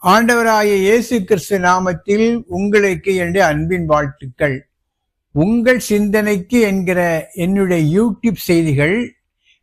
ஆண்டவராகிய இயேசு கிறிஸ்து நாமத்தில் உங்களுக்கு என்னுடைய அன்பின் வாழ்த்துக்கள். உங்கள் சிந்தனைக்கு என்கிற என்னுடைய யூடியூப் செய்திகள்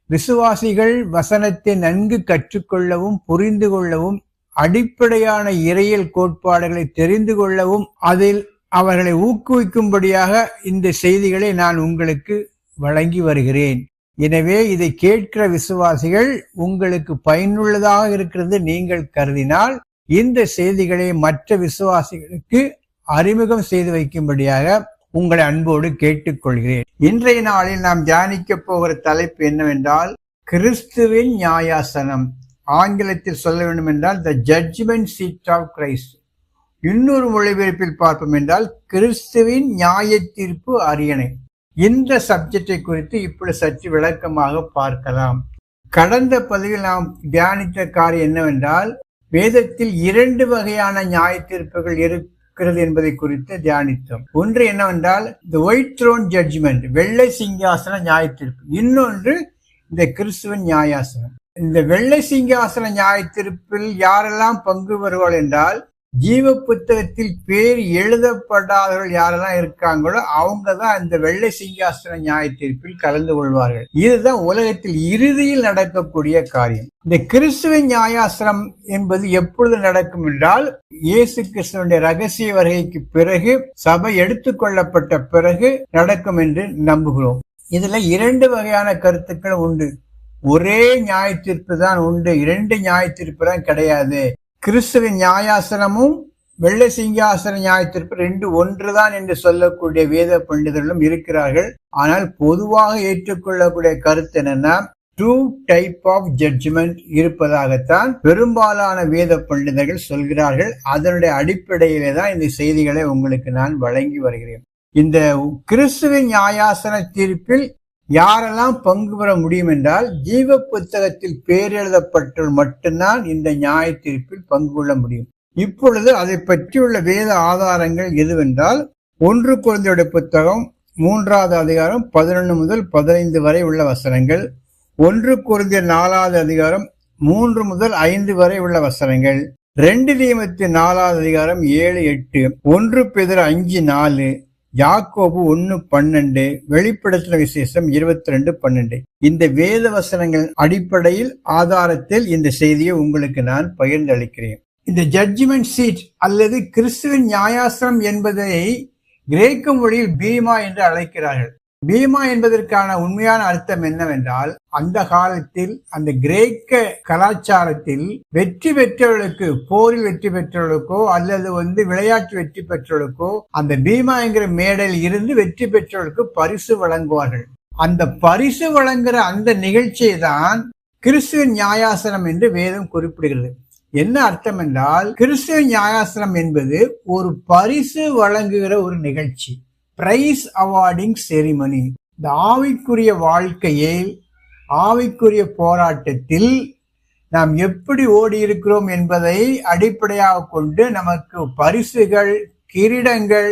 விசுவாசிகள் வசனத்தை நன்கு கற்றுக்கொள்ளவும் புரிந்து கொள்ளவும், அடிப்படையான இறையியல் கோட்பாடுகளை தெரிந்து கொள்ளவும், அதில் அவர்களை ஊக்குவிக்கும்படியாக இந்த செய்திகளை நான் உங்களுக்கு வழங்கி வருகிறேன். எனவே இதை கேட்கிற விசுவாசிகள் உங்களுக்கு பயனுள்ளதாக இருக்கிறது நீங்கள் கருதினால் இந்த செய்திகளை மற்ற விசுவாசிகளுக்கு அறிமுகம் செய்து வைக்கும்படியாக உங்களை அன்போடு கேட்டுக்கொள்கிறேன். இன்றைய நாளில் நாம் தியானிக்க போகிற தலைப்பு என்னவென்றால், கிறிஸ்துவின் நியாயாசனம். ஆங்கிலத்தில் சொல்ல வேண்டும் என்றால் த ஜட்ஜ்மெண்ட் சீட் ஆஃப் கிரைஸ்ட். இன்னொரு மொழிபெயர்ப்பில் பார்ப்போம் என்றால் கிறிஸ்துவின் நியாய தீர்ப்பு அரியணை. இந்த சப்ஜெக்டை குறித்து இப்படி சற்று விளக்கமாக பார்க்கலாம். கடந்த பதிவில் நாம் தியானித்த காரியம் என்னவென்றால், வேதத்தில் 2 வகையான நியாய தீர்ப்புகள் இருக்கிறது என்பதை குறித்து தியானித்தோம். ஒன்று என்னவென்றால் தி ஒயிட் த்ரோன் ஜட்ஜ்மெண்ட், வெள்ளை சிங்காசன நியாய தீர்ப்பு. இன்னொன்று இந்த கிறிஸ்துவின் நியாயாசனம். இந்த வெள்ளை சிங்காசன நியாய தீர்ப்பில் யாரெல்லாம் பங்கு பெறுவார்கள் என்றால், ஜீவ புத்தகத்தில் பேர் எழுதப்படாதவர்கள் யாரெல்லாம் இருக்காங்களோ அவங்க தான் இந்த வெள்ளை சிங்காசன நியாய தீர்ப்பில் கலந்து கொள்வார்கள். இதுதான் உலகத்தில் இறுதியில் நடக்கக்கூடிய காரியம். இந்த கிறிஸ்துவின் நியாயாசனம் என்பது எப்பொழுது நடக்கும் என்றால், இயேசு கிறிஸ்துவனுடைய ரகசிய வருகைக்கு பிறகு, சபை எடுத்துக்கொள்ளப்பட்ட பிறகு நடக்கும் என்று நம்புகிறோம். இதுல 2 வகையான கருத்துக்கள் உண்டு. ஒரே நியாய தீர்ப்பு தான் உண்டு, 2 நியாய தீர்ப்பு தான் கிடையாது. கிறிஸ்துவின் நியாயாசனமும் வெள்ளை சிங்காசன நியாய தீர்ப்பு 2 ஒன்றுதான் என்று சொல்லக்கூடிய வேத பண்டிதர்களும் இருக்கிறார்கள். ஆனால் பொதுவாக ஏற்றுக்கொள்ளக்கூடிய கருத்து என்னன்னா, 2 டைப் ஆஃப் ஜட்ஜ்மெண்ட் இருப்பதாகத்தான் பெரும்பாலான வேத பண்டிதர்கள் சொல்கிறார்கள். அதனுடைய அடிப்படையிலே தான் இந்த செய்திகளை உங்களுக்கு நான் வழங்கி வருகிறேன். இந்த கிறிஸ்துவின் நியாயாசன தீர்ப்பில் யாரெல்லாம் பங்கு பெற முடியும் என்றால், ஜீவ புத்தகத்தில் பேர் எழுதப்பட்டவர்கள் மட்டும்தான் இந்த நியாய தீர்ப்பில் பங்கு கொள்ள முடியும். இப்பொழுது அதை பற்றியுள்ள வேத ஆதாரங்கள் எதுவென்றால், 1 கொரிந்தியர் புத்தகம் 3வது அதிகாரம் 11 முதல் 15 வரை உள்ள வசனங்கள், 1 கொரிந்தியர் 4வது அதிகாரம் 3 முதல் 5 வரை உள்ள வசனங்கள், 2 தீமோத்தேயு 4வது அதிகாரம் 7, 8, 1 பேதுரு 5, 4, யாக்கோபு 1:12, வெளிப்படுத்தின விசேஷம் 22:12. இந்த வேத வசனங்கள் அடிப்படையில் ஆதாரத்தில் இந்த செய்தியை உங்களுக்கு நான் பகிர்ந்து அளிக்கிறேன். இந்த ஜட்ஜ்மெண்ட் சீட் அல்லது கிறிஸ்துவின் நியாயாசனம் என்பதை கிரேக்க மொழியில் பீமா என்று அழைக்கிறார்கள். பீமா என்பதற்கான உண்மையான அர்த்தம் என்னவென்றால், அந்த காலத்தில் அந்த கிரேக்க கலாச்சாரத்தில் வெற்றி பெற்றவர்களுக்கு, போரில் வெற்றி பெற்றவர்களுக்கோ அல்லது விளையாட்டு வெற்றி பெற்றவர்களுக்கோ அந்த பீமா என்கிற மேடையில் இருந்து வெற்றி பெற்றவர்களுக்கு பரிசு வழங்குவார்கள். அந்த பரிசு வழங்குற அந்த நிகழ்ச்சியை தான் கிறிஸ்துவின் நியாயாசனம் என்று வேதம் குறிப்பிடுகிறது. என்ன அர்த்தம் என்றால், கிறிஸ்துவின் நியாயாசனம் என்பது ஒரு பரிசு வழங்குகிற ஒரு நிகழ்ச்சி, பிரைஸ் அவார்டிங் செரிமனி. இந்த ஆவிக்குரிய வாழ்க்கையில், ஆவிக்குரிய போராட்டத்தில் நாம் எப்படி ஓடி இருக்கிறோம் என்பதை அடிப்படையாக கொண்டு நமக்கு பரிசுகள், கிரீடங்கள்,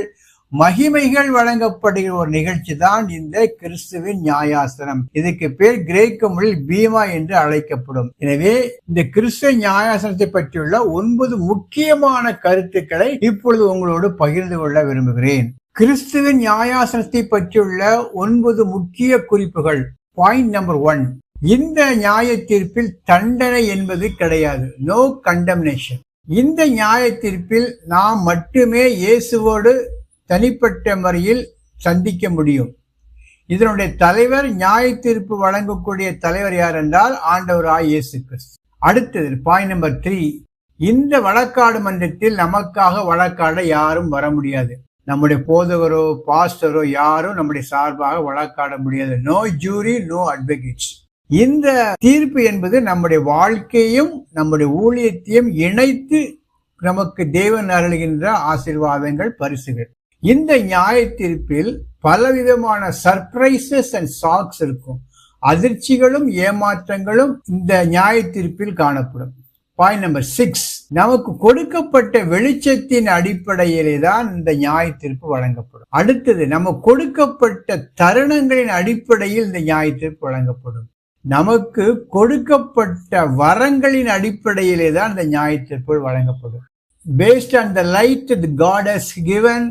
மகிமைகள் வழங்கப்படுகிற ஒரு நிகழ்ச்சி தான் இந்த கிறிஸ்துவின் நியாயாசனம். இதுக்கு பேர் கிரேக்க மொழியில் பீமா என்று அழைக்கப்படும். எனவே இந்த கிறிஸ்துவ நியாயாசனத்தை பற்றியுள்ள 9 முக்கியமான கருத்துக்களை இப்பொழுது உங்களோடு பகிர்ந்து கொள்ள விரும்புகிறேன். கிறிஸ்துவின் நியாயாசனத்தை பற்றியுள்ள 9 முக்கிய குறிப்புகள். பாயிண்ட் நம்பர் 1, இந்த நியாய தீர்ப்பில் தண்டனை என்பது கிடையாது. No condemnation. இந்த நியாய தீர்ப்பில் நாம் மட்டுமே இயேசுவோடு தனிப்பட்ட முறையில் சந்திக்க முடியும். இதனுடைய தலைவர், நியாய தீர்ப்பு வழங்கக்கூடிய தலைவர் யார் என்றால் ஆண்டவராய் இயேசு கிறிஸ்து. அடுத்தது பாயிண்ட் நம்பர் 3, இந்த வழக்காடு மன்றத்தில் நமக்காக வழக்காட யாரும் வர முடியாது. நம்முடைய போதகரோ பாஸ்டரோ யாரும் நம்முடைய சார்பாக வழக்காட முடியாது. No jury, no advocates. இந்த தீர்ப்பு என்பது நம்முடைய வாழ்க்கையும் நம்முடைய ஊழியத்தையும் இணைத்து நமக்கு தேவன் அருளுகின்ற ஆசீர்வாதங்கள், பரிசுகள். இந்த நியாய தீர்ப்பில் பலவிதமான சர்ப்ரைசஸ் அண்ட் ஷாக்ஸ் இருக்கும். அதிர்ச்சிகளும் ஏமாற்றங்களும் இந்த நியாய தீர்ப்பில் காணப்படும். பாயிண்ட் நம்பர் 6, நமக்கு கொடுக்கப்பட்ட வெளிச்சத்தின் அடிப்படையிலே தான் இந்த நியாய தீர்ப்பு வழங்கப்படும். அடுத்தது, நமக்கு கொடுக்கப்பட்ட தருணங்களின் அடிப்படையில் இந்த நியாய தீர்ப்பு வழங்கப்படும். நமக்கு கொடுக்கப்பட்ட வரங்களின் அடிப்படையிலே தான் இந்த நியாய தீர்ப்பு வழங்கப்படும். based on the light that God has given,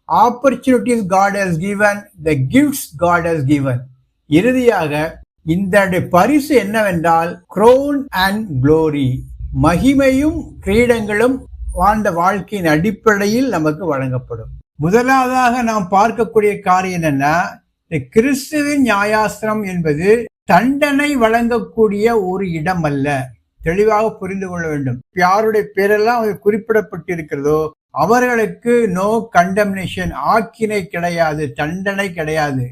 opportunities God has given, the gifts God has given. இறுதியாக இந்த பரிசு என்னவென்றால் crown and glory, மகிமையும் கிரீடங்களும் வாழ்ந்த வாழ்க்கையின் அடிப்படையில் நமக்கு வழங்கப்படும். முதலாவதாக நாம் பார்க்கக்கூடிய காரியம் என்னன்னா, கிறிஸ்துவின் நியாயாஸ்திரம் என்பது தண்டனை வழங்கக்கூடிய ஒரு இடம் அல்ல. தெளிவாக புரிந்து கொள்ள வேண்டும். யாருடைய பேரெல்லாம் குறிப்பிடப்பட்டிருக்கிறதோ அவர்களுக்கு நோ கண்டம்னேஷன், ஆக்கினை கிடையாது, தண்டனை கிடையாது.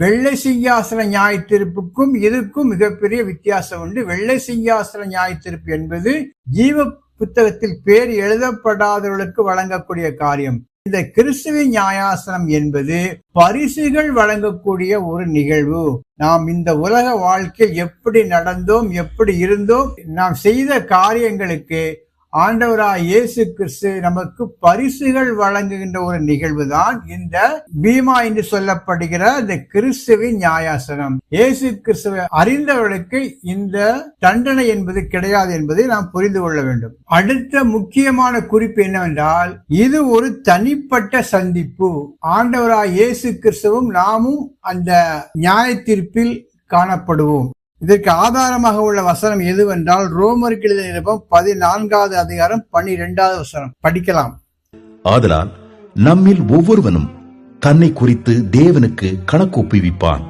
வெள்ளை சிங்காசன நியாய தீர்ப்புக்கும் இதுக்கும் மிகப்பெரிய வித்தியாசம் உண்டு. வெள்ளை சிங்காசன நியாய தீர்ப்பு என்பது ஜீவ புத்தகத்தில் பேர் எழுதப்படாதவர்களுக்கு வழங்கக்கூடிய காரியம். இந்த கிறிஸ்துவின் நியாயாசனம் என்பது பரிசுகள் வழங்கக்கூடிய ஒரு நிகழ்வு. நாம் இந்த உலக வாழ்க்கையில் எப்படி நடந்தோம், எப்படி இருந்தோம், நாம் செய்த காரியங்களுக்கு ஆண்டவராய் இயேசு கிறிஸ்து நமக்கு பரிசுகள் வழங்குகின்ற ஒரு நிகழ்வு தான் இந்த பீமா என்று சொல்லப்படுகிற இந்த கிறிஸ்துவின் நியாயாசனம். இயேசு கிறிஸ்துவை அறிந்தவர்களுக்கு இந்த தண்டனை என்பது கிடையாது என்பதை நாம் புரிந்து கொள்ள வேண்டும். அடுத்த முக்கியமான குறிப்பு என்னவென்றால், இது ஒரு தனிப்பட்ட சந்திப்பு. ஆண்டவராய் இயேசு கிறிஸ்துவும் நாமும் அந்த நியாய தீர்ப்பில் காணப்படுவோம். இதற்கு ஆதாரமாக உள்ள வசனம் எதுவென்றால் ரோமருக்கு எழுதிய நிருபம் 14வது அதிகாரம் 12வது வசனம் படிக்கலாம். ஆதலால் நம்மில் ஒவ்வொருவனும் தன்னை குறித்து தேவனுக்கு கணக்கு ஒப்புவிப்பான்.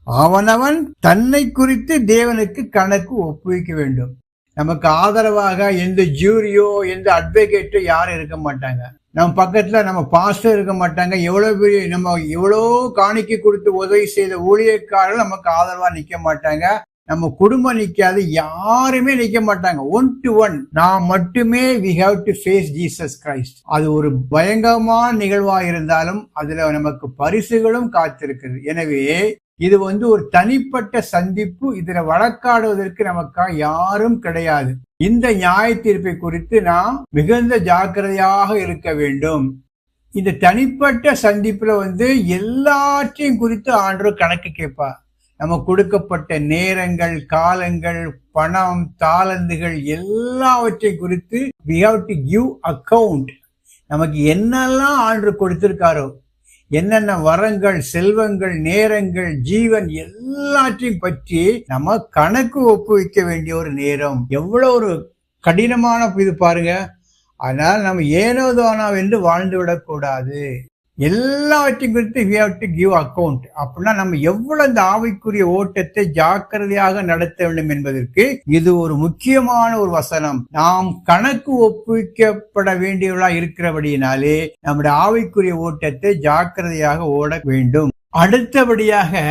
அவனவன் தன்னை குறித்து தேவனுக்கு கணக்கு ஒப்புவிக்க வேண்டும். நமக்கு ஆதரவாக எந்த ஜூரியோ எந்த அட்வொகேட்டோ யாரும் இருக்க மாட்டாங்க. நம்ம பக்கத்துல நம்ம பாஸ்டர் இருக்க மாட்டாங்க. நம்ம எவ்வளவு காணிக்கை கொடுத்து உதவி செய்த ஊழியக்காரர்கள் நமக்கு ஆதரவா நிக்க மாட்டாங்க. நம்ம குடும்பம் நிக்காது, யாருமே நிக்க மாட்டாங்க. 1 to 1 நாம் மட்டுமே we have to face Jesus Christ. அது ஒரு பயங்கரமான நிகழ்வா இருந்தாலும் அதுல நமக்கு பரிசுகளும் காத்திருக்கிறது. எனவே இது ஒரு தனிப்பட்ட சந்திப்பு. இதுல வழக்காடுவதற்கு நமக்கு யாரும் கிடையாது. இந்த நியாய தீர்ப்பை குறித்து நாம் மிகுந்த ஜாக்கிரதையாக இருக்க வேண்டும். இந்த தனிப்பட்ட சந்திப்புல எல்லாற்றையும் குறித்து ஆண்டவர் கணக்கு கேட்பா. நம்ம கொடுக்கப்பட்ட நேரங்கள், காலங்கள், பணம், தாளந்துகள் எல்லாவற்றையும் குறித்து we have to give account. நமக்கு என்னெல்லாம் ஆண்டவர் கொடுத்திருக்காரோ, என்னென்ன வரங்கள், செல்வங்கள், நேரங்கள், ஜீவன் எல்லாற்றையும் பற்றி நம்ம கணக்கு ஒப்புவிக்க வேண்டிய ஒரு நேரம். எவ்வளவு ஒரு கடினமான இது பாருங்க. அதனால நம்ம ஏனோதானா என்று வாழ்ந்து விடக்கூடாது. எல்லாவற்றையும் குறித்து we have to give account. அப்படின்னா நம்ம எவ்வளவு இந்த ஆவிக்குரிய ஓட்டத்தை ஜாக்கிரதையாக நடத்த வேண்டும் என்பதற்கு இது ஒரு முக்கியமான ஒரு வசனம். நாம் கணக்கு ஒப்புவிக்கப்பட வேண்டியவர்களா இருக்கிறபடியினாலே நம்முடைய ஆவிக்குரிய ஓட்டத்தை ஜாக்கிரதையாக ஓட வேண்டும். அடுத்தபடியாக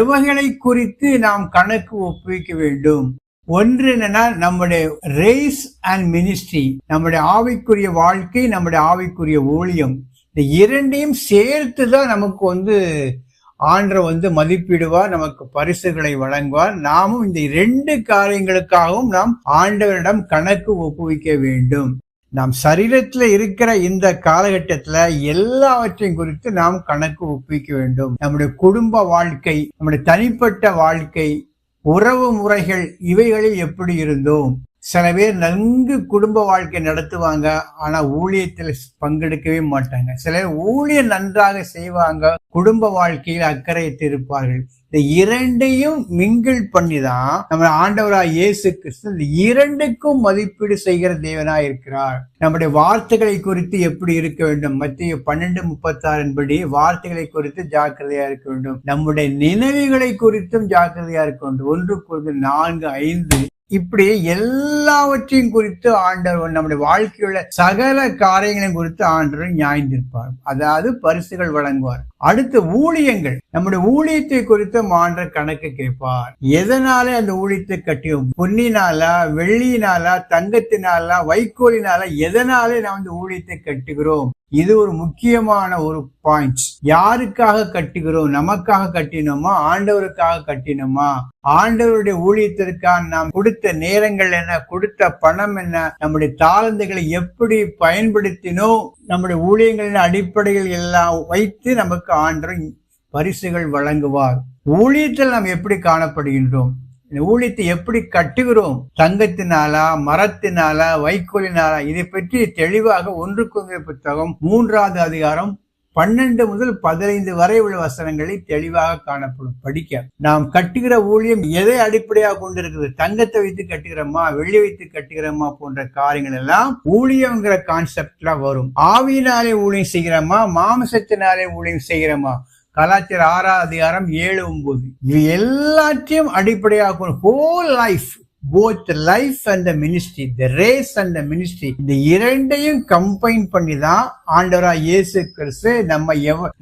எவைகளை குறித்து நாம் கணக்கு ஒப்புவிக்க வேண்டும்? ஒன்று என்னன்னா, நம்முடைய ரேஸ் அண்ட் மினிஸ்ட்ரி, நம்முடைய ஆவிக்குரிய வாழ்க்கை, நம்முடைய ஆவிக்குரிய ஊழியம், இந்த இரண்டையும் சேர்த்துதான் நமக்கு ஆண்டவர் மதிப்பிடுவார், நமக்கு பரிசுகளை வழங்குவார். நாமும் இந்த 2 காரியங்களுக்காகவும் நாம் ஆண்டவரிடம் கணக்கு ஒப்புவிக்க வேண்டும். நாம் சரீரத்துல இருக்கிற இந்த காலகட்டத்துல எல்லாவற்றையும் குறித்து நாம் கணக்கு ஒப்புவிக்க வேண்டும். நம்முடைய குடும்ப வாழ்க்கை, நம்முடைய தனிப்பட்ட வாழ்க்கை, உறவு முறைகள், இவைகளில் எப்படி இருந்தோம்? சில பேர் நன்கு குடும்ப வாழ்க்கை நடத்துவாங்க, ஆனா ஊழியத்தில் பங்கெடுக்கவே மாட்டாங்க. சிலர் ஊழியம் நன்றாக செய்வாங்க, குடும்ப வாழ்க்கையில் அக்கறையற்று இருப்பார்கள். இந்த இரண்டையும் மிங்கிள் பண்ணிதான் நம்ம ஆண்டவராய் இயேசு கிறிஸ்து இந்த இரண்டுக்கும் மதிப்பீடு செய்கிற தேவனாய் இருக்கிறார். நம்முடைய வார்த்தைகளை குறித்து எப்படி இருக்க வேண்டும்? மத்திய 12:36 படி வார்த்தைகளை குறித்து ஜாக்கிரதையா இருக்க வேண்டும். நம்முடைய நினைவுகளை குறித்தும் ஜாக்கிரதையா இருக்க வேண்டும். 1 Corinthians 4:5 இப்படி எல்லாவற்றையும் குறித்து ஆண்டவர் நம்முடைய வாழ்க்கையுள்ள சகல காரியங்களையும் குறித்து ஆண்டவர் நியாயந்திருப்பார். அதாவது பரிசுகள் வழங்குவார். அடுத்து ஊழியங்கள், நம்முடைய ஊழியத்தை குறித்து ஆண்டவர் கணக்கு கேட்பார். எதனால அந்த ஊழியத்தை கட்டியோம்? பொன்னினாலா, வெள்ளியினாலா, தங்கத்தினாலா, வைக்கோலினாலா, எதனால நாம் இந்த ஊழியத்தை கட்டுகிறோம்? இது ஒரு முக்கியமான ஒரு பாயிண்ட். யாருக்காக கட்டுகிறோம்? நமக்காக கட்டினோமா? ஆண்டவருக்காக கட்டினோமா? ஆண்டவருடைய ஊழியத்திற்காக நாம் கொடுத்த நேரங்கள் என்ன, கொடுத்த பணம் என்ன, நம்முடைய தாளந்துகளை எப்படி பயன்படுத்தினோம், நம்முடைய ஊழியங்களின் அடிப்படையில் எல்லாம் வைத்து நமக்கு ஆண்டவர் பரிசுகள் வழங்குவார். ஊழியத்தில் நாம் எப்படி காணப்படுகின்றோம்? இந்த ஊழியத்தை எப்படி கட்டுகிறோம்? தங்கத்தினாலா, மரத்தினாலா, வைக்கோலினாலா? இதை பற்றி தெளிவாக 1 கொரிந்தியர் புத்தகம் 3வது அதிகாரம் 12 முதல் 15 வரை உள்ள வசனங்களை தெளிவாக காணப்படும். படிக்க நாம் கட்டுகிற ஊழியம் எதை அடிப்படையாக கொண்டிருக்கிறது? தங்கத்தை வைத்து கட்டுகிறோமா, வெள்ளி வைத்து கட்டுகிறோமா போன்ற காரியங்கள் எல்லாம் ஊழியங்கிற கான்செப்ட்ல வரும். ஆவியினாலே ஊழியம் செய்கிறோமா, மாமிசத்தினாலே ஊழியம் செய்கிறோமா? கலாச்சார 6வது அதிகாரம் 7, 9 இது எல்லாத்தையும் அடிப்படையாக whole life, both life and the ministry, the race and the ministry, இந்த இரண்டையும் கம்பைன் பண்ணி தான் ஆண்டவராய் இயேசு கிறிஸ்து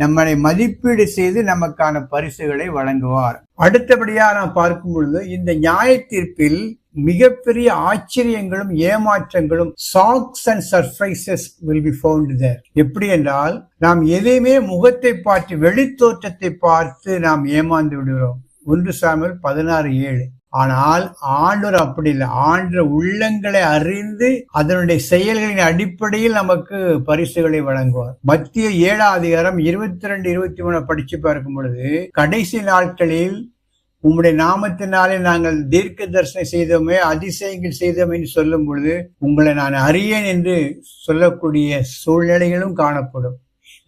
நம்மை மதிப்பீடு செய்து நமக்கான பரிசுகளை வழங்குவார். அடுத்தபடியா நாம் பார்க்கும் பொழுது இந்த நியாய தீர்ப்பில் மிகப்பெரிய ஆச்சரியங்களும் ஏமாற்றங்களும் shocks and surprises will be found there. எப்படி என்றால், நாம் எதையுமே முகத்தை பார்த்து வெளித்தோற்றத்தை பார்த்து நாம் ஏமாந்து விடுகிறோம். 1 சாமுவேல் 16:7. ஆனால் ஆண்டவர் அப்படி இல்லை. ஆண்டவர் உள்ளங்களை அறிந்து அதனுடைய செயல்களின் அடிப்படையில் நமக்கு பரிசுகளை வழங்குவார். மத்திய 7வது அதிகாரம் 22, 23 படிச்சு பார்க்கும் பொழுது, கடைசி நாட்களில் உம்முடைய நாமத்தினாலே நாங்கள் தீர்க்க தரிசனம் செய்தோமே, அதிசயங்கள் செய்தோமே என்று சொல்லும் பொழுது உங்களை நான் அறியேன் என்று சொல்லக்கூடிய சூழ்நிலைகளும் காணப்படும்.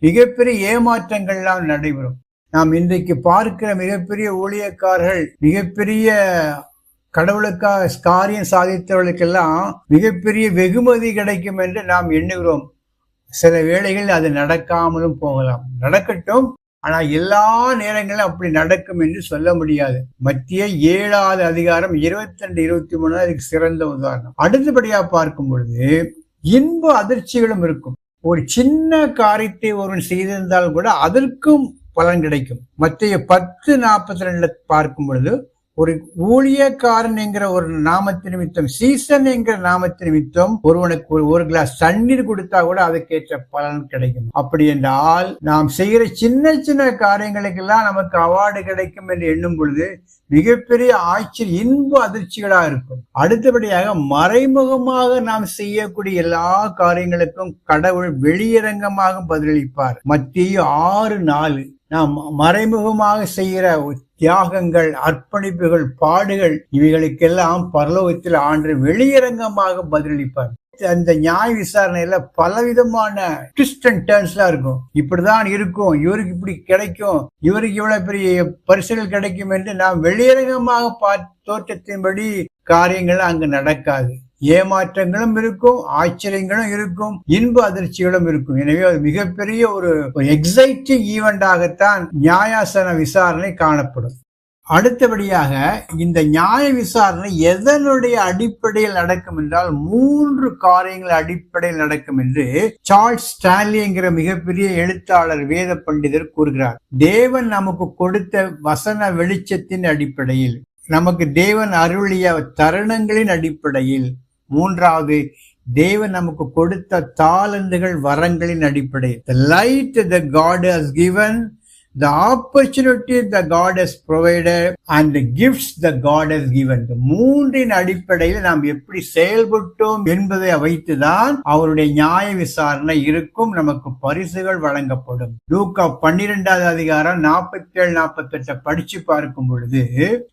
மிகப்பெரிய ஏமாற்றங்கள்லாம் நடைபெறும். நாம் இன்றைக்கு பார்க்கிற மிகப்பெரிய ஊழியக்காரர்கள், மிகப்பெரிய கடவுளுக்காக காரியம் சாதித்தவர்களுக்கெல்லாம் மிகப்பெரிய வெகுமதி கிடைக்கும் என்று நாம் எண்ணுகிறோம். சில வேளைகளில் அது நடக்காமலும் போகலாம். நடக்கட்டும், ஆனால் எல்லா நேரங்களிலும் அப்படி நடக்கும் என்று சொல்ல முடியாது. மத்திய 7வது அதிகாரம் 22, 23 அதுக்கு சிறந்த உதாரணம். அடுத்தபடியா பார்க்கும் பொழுது இன்ப அதிர்ச்சிகளும் இருக்கும். ஒரு சின்ன காரியத்தை ஒருவன் செய்திருந்தால் கூட அதற்கும் பலன் கிடைக்கும். மத்திய 10:42 பார்க்கும் பொழுது, ஒரு ஊழியக்காரன் என்கிற ஒரு நாமத்து நிமித்தம், சீசன் என்கிற நாமத்து நிமித்தம் ஒருவனுக்கு ஒரு கிளாஸ் தண்ணீர் கொடுத்தா கூட அதுக்கேற்ற பலன் கிடைக்கும். அப்படி என்றால் நாம் செய்கிற சின்ன சின்ன காரியங்களுக்கெல்லாம் நமக்கு அவார்டு கிடைக்கும் என்று எண்ணும் பொழுது மிகப்பெரிய ஆச்சரிய இன்ப அதிர்ச்சிகளா இருக்கும். அடுத்தபடியாக மறைமுகமாக நாம் செய்யக்கூடிய எல்லா காரியங்களுக்கும் கடவுள் வெளியரங்கமாக பதிலளிப்பார். மத்திய 6:4 நாம் மறைமுகமாக செய்கிற தியாகங்கள், அர்ப்பணிப்புகள், பாடுகள் இவைகளுக்கெல்லாம் பரலோகத்தில் ஆண்டவர் வெளியரங்கமாக பதிலளிப்பார். அந்த நியாய விசாரணையில பலவிதமான ட்விஸ்ட் அண்ட் டர்ன்ஸ்லாம் இருக்கும். இப்படிதான் இருக்கும், இவருக்கு இப்படி கிடைக்கும், இவருக்கு இவ்வளவு பெரிய பரிசுகள் கிடைக்கும் என்று நாம் வெளியரங்கமாக தோற்றத்தின்படி காரியங்கள் அங்கு நடக்காது. ஏமாற்றங்களும் இருக்கும், ஆச்சரியங்களும் இருக்கும், இன்ப அதிர்ச்சிகளும் இருக்கும். எனவே அது மிகப்பெரிய ஒரு எக்ஸைட்டிங் ஈவெண்டாகத்தான் நியாயாசன விசாரணை காணப்படும். அடுத்தபடியாக இந்த நியாய விசாரணை எதனுடைய அடிப்படையில் நடக்கும் என்றால் 3 காரியங்கள் அடிப்படையில் நடக்கும் என்று சார்ல்ஸ் ஸ்டான்லி என்கிற மிகப்பெரிய எழுத்தாளர், வேத பண்டிதர் கூறுகிறார். தேவன் நமக்கு கொடுத்த வசன வெளிச்சத்தின் அடிப்படையில், நமக்கு தேவன் அருளிய தருணங்களின் அடிப்படையில், 3வது தேவன் நமக்கு கொடுத்த தாளந்துகள், வரங்களின் அடிப்படையில், the light that God has given, the opportunity that God has provided and the gifts that God has given. இந்த 3இன் அடிப்படையில் நாம் எப்படி செயல்பட்டோம் என்பதை வைத்துதான் அவருடைய நியாய விசாரணை இருக்கும். நமக்கு பரிசுகள் வழங்கப்படும். லூக்கா 12வது அதிகாரம் 47, 48 படிச்சு பார்க்கும் பொழுது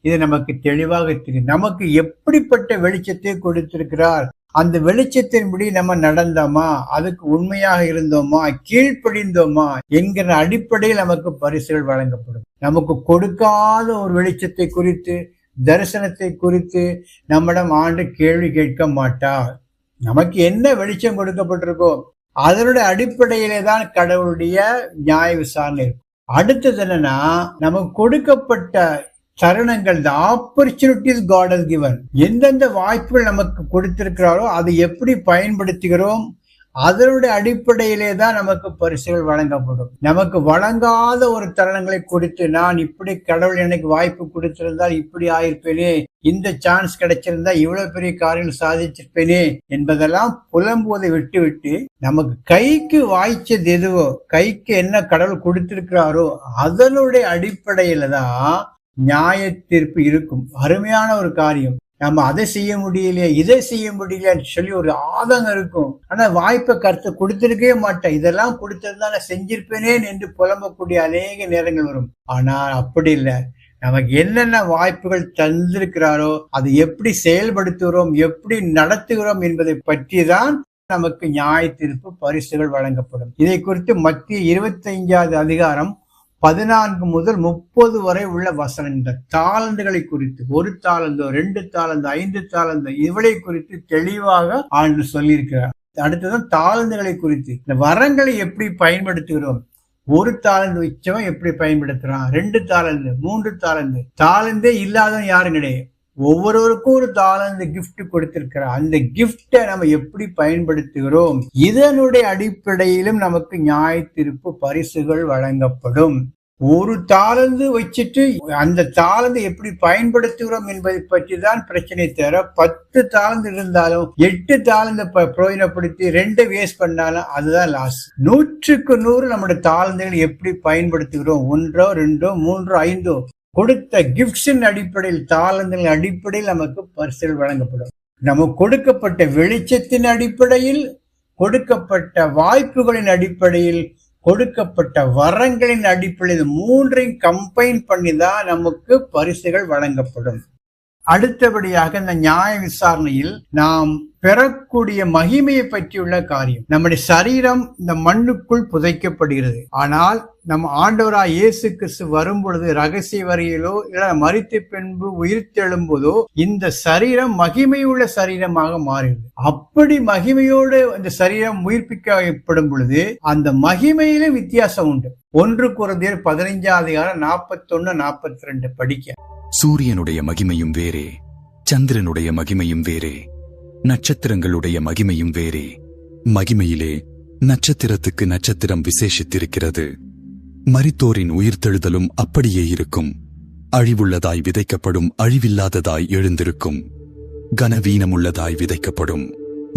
இது நமக்கு தெளிவாக தெரியும். நமக்கு எப்படிப்பட்ட வெளிச்சத்தை கொடுத்திருக்கிறார், அந்த வெளிச்சத்தின்படி நம்ம நடந்தோமா, அதுக்கு உண்மையாக இருந்தோமா, கீழ்ப்படிந்தோமா என்கிற அடிப்படையில் நமக்கு பரிசுகள் வழங்கப்படும். நமக்கு கொடுக்காத ஒரு வெளிச்சத்தை குறித்து, தரிசனத்தை குறித்து நம்மிடம் ஆண்டு கேள்வி கேட்க மாட்டார். நமக்கு என்ன வெளிச்சம் கொடுக்கப்பட்டிருக்கோ அதனுடைய அடிப்படையிலே தான் கடவுளுடைய நியாய விசாரணை இருக்கும். அடுத்தது என்னன்னா, நமக்கு கொடுக்கப்பட்ட தருணங்கள், the opportunities God has given, எந்தெந்த வாய்ப்புகள் நமக்கு கொடுத்திருக்கிறாரோ அதை எப்படி பயன்படுத்துகிறோம், அதனுடைய அடிப்படையிலே தான் நமக்கு பரிசுகள் வழங்கப்படும். நமக்கு வழங்காத ஒரு தருணங்களை கொடுத்து, நான் இப்படி கடவுள் எனக்கு வாய்ப்பு கொடுத்திருந்தால் இப்படி ஆயிருப்பேனே, இந்த சான்ஸ் கிடைச்சிருந்தா இவ்வளவு பெரிய காரியங்கள் சாதிச்சிருப்பேனே என்பதெல்லாம் புலம்புவதை விட்டு நமக்கு கைக்கு வாய்ச்சது எதுவோ, கைக்கு என்ன கடவுள் கொடுத்திருக்கிறாரோ அதனுடைய அடிப்படையில தான் நியாய தீர்ப்பு இருக்கும். அருமையான ஒரு காரியம். நம்ம அதை செய்ய முடியலையே, இதை செய்ய முடியலையான்னு சொல்லி ஒரு ஆதங்கம் இருக்கும். ஆனா வாய்ப்பை கருத்து கொடுத்திருக்கவே மாட்டேன், இதெல்லாம் கொடுத்திருந்தா நான் செஞ்சிருப்பேனேன் என்று புலம்பக்கூடிய அநேக நேரங்கள் வரும். ஆனால் அப்படி இல்லை. நமக்கு என்னென்ன வாய்ப்புகள் தந்திருக்கிறாரோ அதை எப்படி செயல்படுத்துகிறோம், எப்படி நடத்துகிறோம் என்பதை பற்றி தான் நமக்கு நியாய தீர்ப்பு பரிசுகள் வழங்கப்படும். இதை குறித்து மத்திய 25வது அதிகாரம் 14 முதல் 30 வரை உள்ள வசனங்கள் தாளந்துகளை குறித்து, 1 தாளந்தோ 2 தாளந்தோ 5 தாளந்தோ இவளை குறித்து தெளிவாக ஆண்டு சொல்லியிருக்கிறார். அடுத்ததான் தாளந்துகளை குறித்து, இந்த வரங்களை எப்படி பயன்படுத்துகிறோம், 1 தாளந்து வச்சவன் எப்படி பயன்படுத்துறான், 2 தாளந்து 3 தாளந்து, தாளந்தே இல்லாதவன் யாரும் கிடையாது. ஒவ்வொருவருக்கும் ஒரு தாளந்து கிஃப்ட் கொடுத்திருக்கிறார். அந்த கிஃப்டை நம்ம எப்படி பயன்படுத்துகிறோம், இதனுடைய அடிப்படையிலும் நமக்கு நியாய தீர்ப்பு பரிசுகள் வழங்கப்படும். 1 தாளந்து வச்சுட்டு அந்த தாளந்து எப்படி பயன்படுத்துகிறோம் என்பதை பற்றி தான் பிரச்சனை தவிர 10 தாளந்து இருந்தாலும் 8 தாளந்து பிரயோஜனப்படுத்தி 2 வேஸ்ட் பண்ணாலும் அதுதான் லாஸ். 100க்கு 100 நம்முடைய தாளந்துகள் எப்படி பயன்படுத்துகிறோம், 1, 2, 3, 5 கொடுத்த கிஃப்ட்ஸின் அடிப்படையில், தாளந்தின் அடிப்படையில் நமக்கு பரிசுகள் வழங்கப்படும். நமக்கு கொடுக்கப்பட்ட வெளிச்சத்தின் அடிப்படையில், கொடுக்கப்பட்ட வாய்ப்புகளின் அடிப்படையில், கொடுக்கப்பட்ட வரங்களின் அடிப்படையில் 3ஐயும் கம்பைன் பண்ணி தான் நமக்கு பரிசுகள் வழங்கப்படும். அடுத்தபடியாக இந்த நியாய விசாரணையில் நாம் பெறக்கூடிய மகிமையை பற்றியுள்ள காரியம். நம்முடைய சரீரம் இந்த மண்ணுக்குள் புதைக்கப்படுகிறது. ஆனால் நம் ஆண்டவராய் இயேசு கிறிஸ்து வரும் பொழுது, ரகசிய வரையிலோ இல்ல மரித்த பின்பு உயிர்த்தெழும்போதோ இந்த சரீரம் மகிமையுள்ள சரீரமாக மாறுகிறது. அப்படி மகிமையோடு இந்த சரீரம் உயிர்ப்பிக்கப்படும் பொழுது அந்த மகிமையிலும் வித்தியாசம் உண்டு. 1 கொரிந்தியர் 15வது அதிகாரம் 41, 42 படிக்க. சூரியனுடைய மகிமையும் வேறே, சந்திரனுடைய மகிமையும் வேறே, நட்சத்திரங்களுடைய மகிமையும் வேறே. மகிமையிலே நட்சத்திரத்துக்கு நட்சத்திரம் விசேஷித்திருக்கிறது. மரித்தோரின் உயிர்த்தெழுதலும் அப்படியே இருக்கும். அழிவுள்ளதாய் விதைக்கப்படும், அழிவில்லாததாய் எழுந்திருக்கும். கனவீனமுள்ளதாய் விதைக்கப்படும்,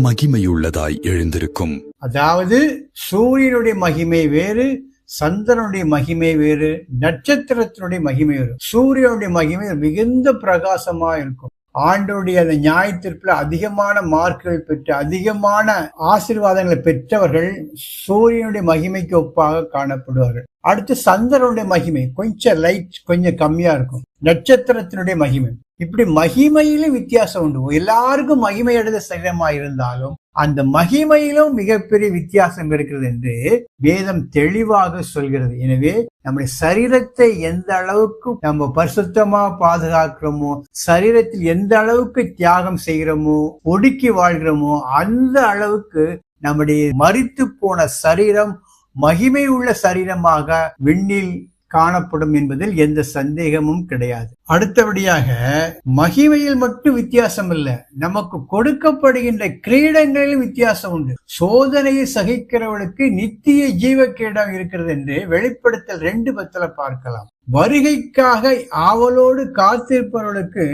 மகிமையுள்ளதாய் எழுந்திருக்கும். அதாவது சூரியனுடைய மகிமை வேறு, சந்திரனுடைய மகிமை வேறு, நட்சத்திரத்தினுடைய மகிமை வேறு. சூரியனுடைய மகிமை மிகுந்த பிரகாசமா இருக்கும். ஆண்டோடைய அந்த நியாய தீர்ப்புல அதிகமான மார்க்குகள் பெற்று அதிகமான ஆசீர்வாதங்களை பெற்றவர்கள் சூரியனுடைய மகிமைக்கு ஒப்பாக காணப்படுவார்கள். அடுத்து சந்திரனுடைய மகிமை கொஞ்சம் லைட், கொஞ்சம் கம்மியா இருக்கும். நட்சத்திரத்தினுடைய மகிமை, இப்படி மகிமையிலும் வித்தியாசம் உண்டு. எல்லாருக்கும் மகிமை அடைந்த சரீரமா இருந்தாலும் அந்த மகிமையிலும் மிகப்பெரிய வித்தியாசம் இருக்கிறது என்று வேதம் தெளிவாக சொல்கிறது. எனவே நம்முடைய சரீரத்தை எந்த அளவுக்கு நம்ம பரிசுத்தமா பாதுகாக்கிறோமோ, சரீரத்தில் எந்த அளவுக்கு தியாகம் செய்கிறோமோ, ஒடுக்கி வாழ்கிறோமோ, அந்த அளவுக்கு நம்முடைய மரித்து போன சரீரம் மகிமை உள்ள சரீரமாக விண்ணில் காணப்படும் என்பதில் எந்த சந்தேகமும் கிடையாது. அடுத்தபடியாக மகிமையில் மட்டும் வித்தியாசம் இல்லை, நமக்கு கொடுக்கப்படுகின்ற கிரீடங்களிலும் வித்தியாசம் உண்டு. சோதனையை சகிக்கிறவர்களுக்கு நித்திய ஜீவ கிரீடம் இருக்கிறது என்று வெளிப்படுத்தல் 2:10 பார்க்கலாம். வருகைக்காக ஆவலோடு காத்திருப்பவர்களுக்கு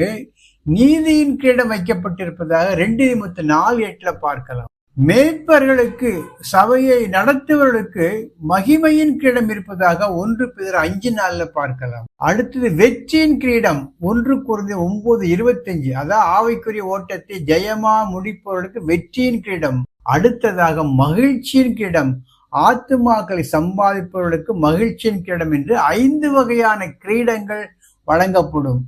நீதியின் கிரீடம் வைக்கப்பட்டிருப்பதாக 2 தீமோத்தேயு 4:8 பார்க்கலாம். மேய்ப்பர்களுக்கு, சபையை நடத்துவர்களுக்கு மகிமையின் கிரீடம் இருப்பதாக 1 பேதுரு 5:4 பார்க்கலாம். அடுத்தது வெற்றியின் கிரீடம் 1 கொரிந்தியர் 9:25, அதாவது ஆவிக்குரிய ஓட்டத்தை ஜெயமா முடிப்பவர்களுக்கு வெற்றியின் கிரீடம். அடுத்ததாக மகிழ்ச்சியின் கிரீடம், ஆத்துமாக்களை சம்பாதிப்பவர்களுக்கு மகிழ்ச்சியின் கிரீடம் என்று 5 வகையான கிரீடங்கள் வழங்கப்படும்.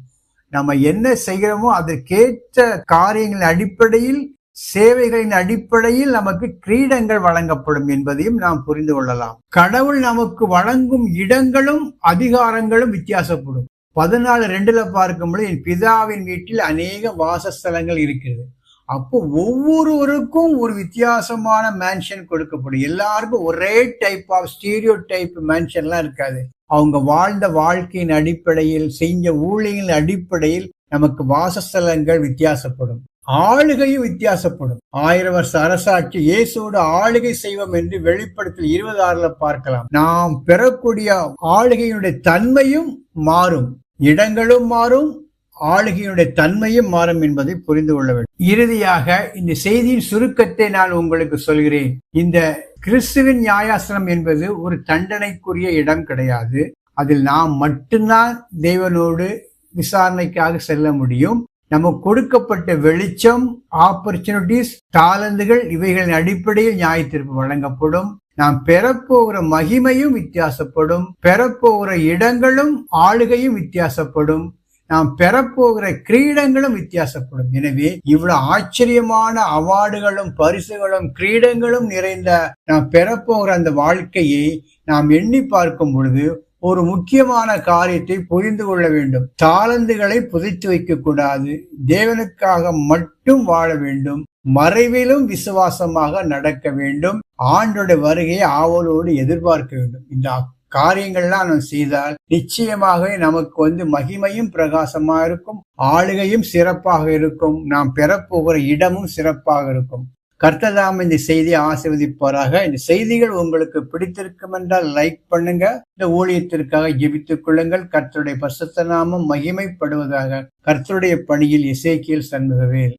நம்ம என்ன செய்கிறோமோ அதற்கேற்ற காரியங்களின் அடிப்படையில், சேவைகளின் அடிப்படையில் நமக்கு கிரீடங்கள் வழங்கப்படும் என்பதையும் நாம் புரிந்து கொள்ளலாம். கடவுள் நமக்கு வழங்கும் இடங்களும் அதிகாரங்களும் வித்தியாசப்படும். 14:2 பார்க்கும்போது என் பிதாவின் வீட்டில் அநேக வாசஸ்தலங்கள் இருக்கிறது. அப்போ ஒவ்வொருவருக்கும் ஒரு வித்தியாசமான மேன்ஷன் கொடுக்கப்படும். எல்லாருக்கும் ஒரே டைப் ஆஃப் ஸ்டீரியோ டைப் மேன்ஷன்லாம் இருக்காது. அவங்க வாழ்ந்த வாழ்க்கையின் அடிப்படையில், செஞ்ச ஊழியங்களின் அடிப்படையில் நமக்கு வாசஸ்தலங்கள் வித்தியாசப்படும். ஆளுகையும் வித்தியாசப்படும். 1000 வருஷ அரசாட்சி இயேசுவோடு ஆளுகை செய்வோம் என்று வெளிப்படுத்தல் 26 பார்க்கலாம். நாம் பெறக்கூடிய ஆளுகையினுடைய தன்மையும் மாறும், இடங்களும் மாறும், ஆளுகையினுடைய தன்மையும் மாறும் என்பதை புரிந்து கொள்ள வேண்டும். இறுதியாக இந்த செய்தியின் சுருக்கத்தை நான் உங்களுக்கு சொல்கிறேன். இந்த கிறிஸ்துவின் நியாயாசனம் என்பது ஒரு தண்டனைக்குரிய இடம் கிடையாது. அதில் நாம் மட்டும்தான் தேவனோடு விசாரணைக்காக செல்ல முடியும். நமக்கு கொடுக்கப்பட்ட வெளிச்சம், ஆப்பர்ச்சுனிட்டிஸ், தாளந்துகள் இவைகளின் அடிப்படையில் நியாயத்தீர்ப்பு வழங்கப்படும். நாம் பெறப்போகிற மகிமையும் வித்தியாசப்படும், பெறப்போகிற இடங்களும் ஆளுகையும் வித்தியாசப்படும், நாம் பெறப்போகிற கிரீடங்களும் வித்தியாசப்படும். எனவே இவ்வளவு ஆச்சரியமான அவார்டுகளும் பரிசுகளும் கிரீடங்களும் நிறைந்த நாம் பெறப்போகிற அந்த வாழ்க்கையை நாம் எண்ணி பார்க்கும் பொழுது ஒரு முக்கியமான காரியத்தை புரிந்து கொள்ள வேண்டும். தாளந்துகளை புதைத்து வைக்க கூடாது. தேவனுக்காக மட்டும் வாழ வேண்டும். மறைவிலும் விசுவாசமாக நடக்க வேண்டும். ஆண்டோட வருகையை ஆவலோடு எதிர்பார்க்க வேண்டும். இந்த காரியங்கள்லாம் நாம் செய்தால் நிச்சயமாக நமக்கு மகிமையும் பிரகாசமா இருக்கும், ஆளுகையும் சிறப்பாக இருக்கும், நாம் பெறப்போகிற இடமும் சிறப்பாக இருக்கும். கர்த்தர் இந்த செய்தியை ஆசீர்வதிப்பாராக. இந்த செய்திகள் உங்களுக்கு பிடித்திருக்கும் என்றால் லைக் பண்ணுங்க. இந்த ஊழியத்திற்காக ஜெபித்துக் கொள்ளுங்கள். கர்த்தருடைய பரிசுத்த நாமம் மகிமைப்படுவதாக. கர்த்தருடைய பணியில் எசேக்கியேல் சண்முகவேல்.